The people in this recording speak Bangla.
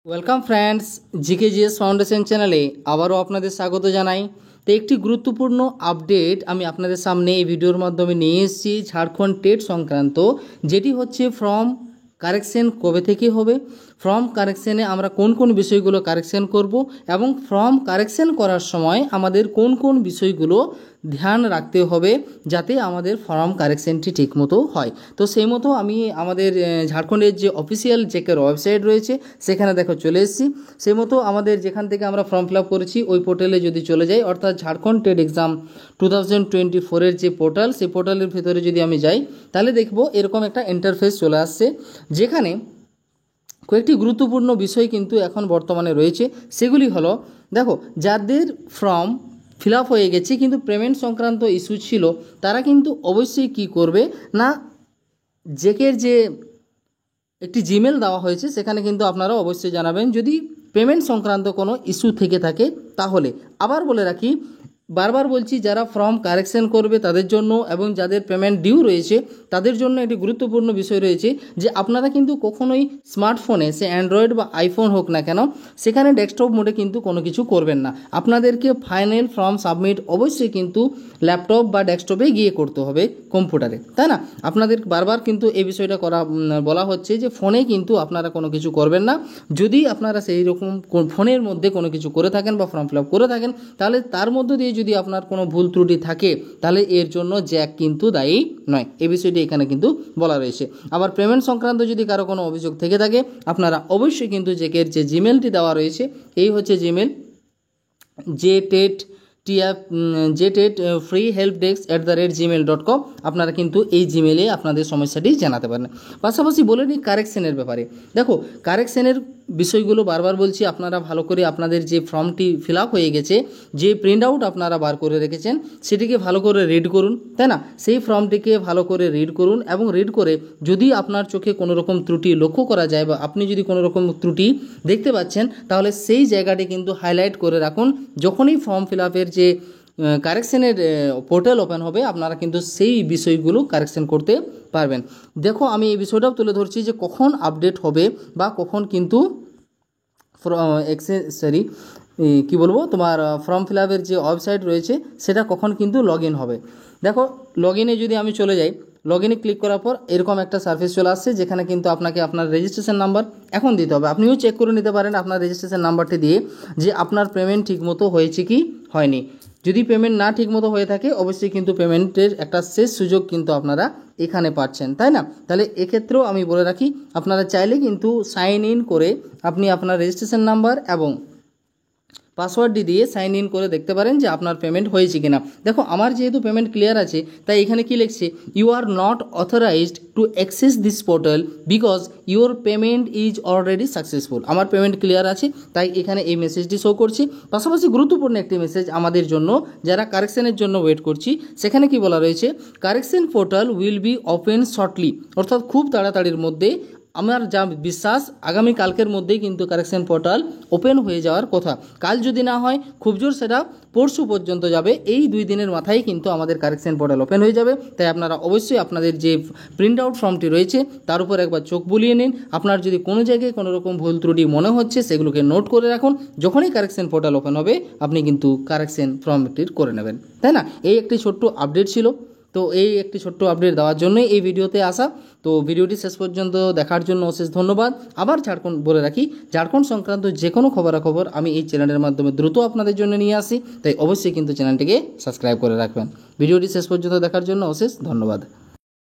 ওয়েলকাম ফ্রেন্ডস, জিকেজিএস ফাউন্ডেশন চ্যানেলে আবারও আপনাদের স্বাগত জানাই। তো একটি গুরুত্বপূর্ণ আপডেট আমি আপনাদের সামনে এই ভিডিওর মাধ্যমে নিয়ে এসেছি ঝাড়খণ্ড টেট সংক্রান্ত, যেটি হচ্ছে ফর্ম কারেকশন কবে থেকে হবে, ফর্ম কারেকশানে আমরা কোন কোন বিষয়গুলো কারেকশন করব এবং ফর্ম কারেকশন করার সময় আমাদের কোন কোন বিষয়গুলো ধ্যান রাখতে হবে যাতে আমাদের ফর্ম কারেকশনটি ঠিকমতো হয়। তো সেই মতো আমি আমাদের ঝাড়খণ্ডের যে অফিসিয়াল চেকের ওয়েবসাইট রয়েছে সেখানে দেখো চলে এসেছি। সেই মতো আমাদের যেখান থেকে আমরা ফর্ম ফিল আপ করেছি ওই পোর্টালে যদি চলে যাই, অর্থাৎ ঝাড়খণ্ড টেট এক্সাম 2024-এর যে পোর্টাল, সেই পোর্টালের ভিতরে যদি আমি যাই তাহলে দেখব এরকম একটা ইন্টারফেস চলে আসছে, যেখানে কয়েকটি গুরুত্বপূর্ণ বিষয় কিন্তু এখন বর্তমানে রয়েছে। সেগুলি হলো, দেখো যাদের ফর্ম ফিল আপ হয়ে গেছে কিন্তু পেমেন্ট সংক্রান্ত ইস্যু ছিল, তারা কিন্তু অবশ্যই কি করবে না, জেকের যে একটি জিমেল দেওয়া হয়েছে সেখানে কিন্তু আপনারা অবশ্যই জানাবেন যদি পেমেন্ট সংক্রান্ত কোনো ইস্যু থেকে থাকে। তাহলে আবার বলে রাখি, বারবার বলছি, যারা ফর্ম কারেকশন করবে তাদের জন্য এবং যাদের পেমেন্ট ডিউ রয়েছে তাদের জন্য একটি গুরুত্বপূর্ণ বিষয় রয়েছে যে আপনারা কিন্তু কখনোই স্মার্টফোনে, সে অ্যান্ড্রয়েড বা আইফোন হোক না কেন, সেখানে ডেস্কটপ মোডে কিন্তু কোনো কিছু করবেন না। আপনাদেরকে ফাইনাল ফর্ম সাবমিট অবশ্যই কিন্তু ল্যাপটপ বা ডেস্কটপে গিয়ে করতে হবে, কম্পিউটারে, তাই না? আপনাদের বারবার কিন্তু এই বিষয়টা বলা হচ্ছে যে ফোনে কিন্তু আপনারা কোনো কিছু করবেন না। যদি আপনারা সেই রকম ফোনের মধ্যে কোনো কিছু করে থাকেন বা ফর্ম ফিল আপ করে থাকেন, তাহলে তার মধ্য দিয়ে যদি আপনার কোনো ভুল ত্রুটি থাকে তাহলে এর জন্য জ্যাক কিন্তু দায়ী নয়। এই বিষয়টি এখানে কিন্তু বলা রয়েছে। আবার পেমেন্ট সংক্রান্ত যদি কারো কোনো অভিযোগ থেকে থাকে, আপনারা অবশ্যই কিন্তু জ্যাকের যে জিমেলটি দেওয়া রয়েছে, এই হচ্ছে জিমেল jetetfreehelpdesk@gmail.com, আপনারা কিন্তু এই জিমেলে আপনাদের সমস্যাটি জানাতে পারেন। পাশাপাশি বলে নিই কারেকশনের ব্যাপারে। দেখো, কারেকশনের বিষয়গুলো বারবার বলছি, আপনারা ভালো করে আপনাদের যে ফর্মটি ফিল আপ হয়ে গেছে, যে প্রিন্ট আউট আপনারা বার করে রেখেছেন সেটিকে ভালো করে রিড করুন, তাই না? সেই ফর্মটিকে ভালো করে রিড করুন এবং রিড করে যদি আপনার চোখে কোনো রকম ত্রুটি লক্ষ্য করা যায় বা আপনি যদি কোনো রকম ত্রুটি দেখতে পাচ্ছেন, তাহলে সেই জায়গাটি কিন্তু হাইলাইট করে রাখুন। যখনই ফর্ম ফিল আপের যে কারেকশনের পোর্টাল ওপেন হবে, আপনারা কিন্তু সেই বিষয়গুলো কারেকশন করতে পারবেন। দেখো, আমি এই বিষয়টাও তুলে ধরছি যে কখন আপডেট হবে বা কখন কিন্তু তোমার ফর্ম ফিল আপের যে ওয়েবসাইট রয়েছে সেটা কখন কিন্তু লগ ইন হবে। দেখো, লগ ইনে যদি আমি চলে যাই, লগ ইনে ক্লিক করার পর এরকম একটা সার্ফেস চলে আসছে, যেখানে কিন্তু আপনাকে আপনার রেজিস্ট্রেশন নাম্বার এখন দিতে হবে। আপনিও চেক করে নিতে পারেন আপনার রেজিস্ট্রেশন নাম্বারটি দিয়ে যে আপনার পেমেন্ট ঠিকমতো হয়েছে কি হয়নি। যদি পেমেন্ট না ঠিকমতো হয়ে থাকে, অবশ্যই কিন্তু পেমেন্টের একটা শেষ সুযোগ কিন্তু আপনারা এখানে পাচ্ছেন, তাই না? তাহলে এক্ষেত্রেও আমি বলে রাখি, আপনারা চাইলে কিন্তু সাইন ইন করে আপনি আপনার রেজিস্ট্রেশন নাম্বার এবং পাসওয়ার্ডটি দিয়ে সাইন ইন করে দেখতে পারেন যে আপনার পেমেন্ট হয়েছে কিনা। দেখো, আমার যেহেতু পেমেন্ট ক্লিয়ার আছে, তাই এখানে কি লিখছে, you are not authorised to access this portal because your payment is already successful. আমার পেমেন্ট ক্লিয়ার আছে, তাই এখানে এই মেসেজটি শো করছি। পাশাপাশি গুরুত্বপূর্ণ একটি মেসেজ আমাদের জন্য যারা কারেকশনের জন্য ওয়েট করছি, সেখানে কি বলা রয়েছে, correction portal will be open shortly, অর্থাৎ খুব তাড়াতাড়ির মধ্যে। আমার যা বিশ্বাস, আগামী কালকের মধ্যেই কিন্তু কারেকশন পোর্টাল ওপেন হয়ে যাওয়ার কথা। কাল যদি না হয়, খুব জোর সেটা পরশু পর্যন্ত যাবে। এই 2 দিনের মাথায় কিন্তু আমাদের কারেকশন পোর্টাল ওপেন হয়ে যাবে। তাই আপনারা অবশ্যই আপনাদের যে প্রিন্ট আউট ফর্মটি রয়েছে তার উপর একবার চোখ বুলিয়ে নিন। আপনার যদি কোনো জায়গায় কোনো রকম ভুল ত্রুটি মনে হচ্ছে, সেগুলোকে নোট করে রাখুন। যখনই কারেকশন পোর্টাল ওপেন হবে, আপনি কিন্তু কারেকশন ফর্মটি করে নেবেন, তাই না? এই একটি ছোট্ট আপডেট ছিল। তো এই একটি ছোট্ট আপডেট দেওয়ার জন্যই এই ভিডিওতে আসা। তো ভিডিওটি শেষ পর্যন্ত দেখার জন্য অশেষ ধন্যবাদ। আবার বলে রাখি, ঝাড়খণ্ড সংক্রান্ত যে কোনো খবরাখবর আমি এই চ্যানেলের মাধ্যমে দ্রুত আপনাদের জন্য নিয়ে আসি, তাই অবশ্যই কিন্তু চ্যানেলটিকে সাবস্ক্রাইব করে রাখবেন। ভিডিওটি শেষ পর্যন্ত দেখার জন্য অশেষ ধন্যবাদ।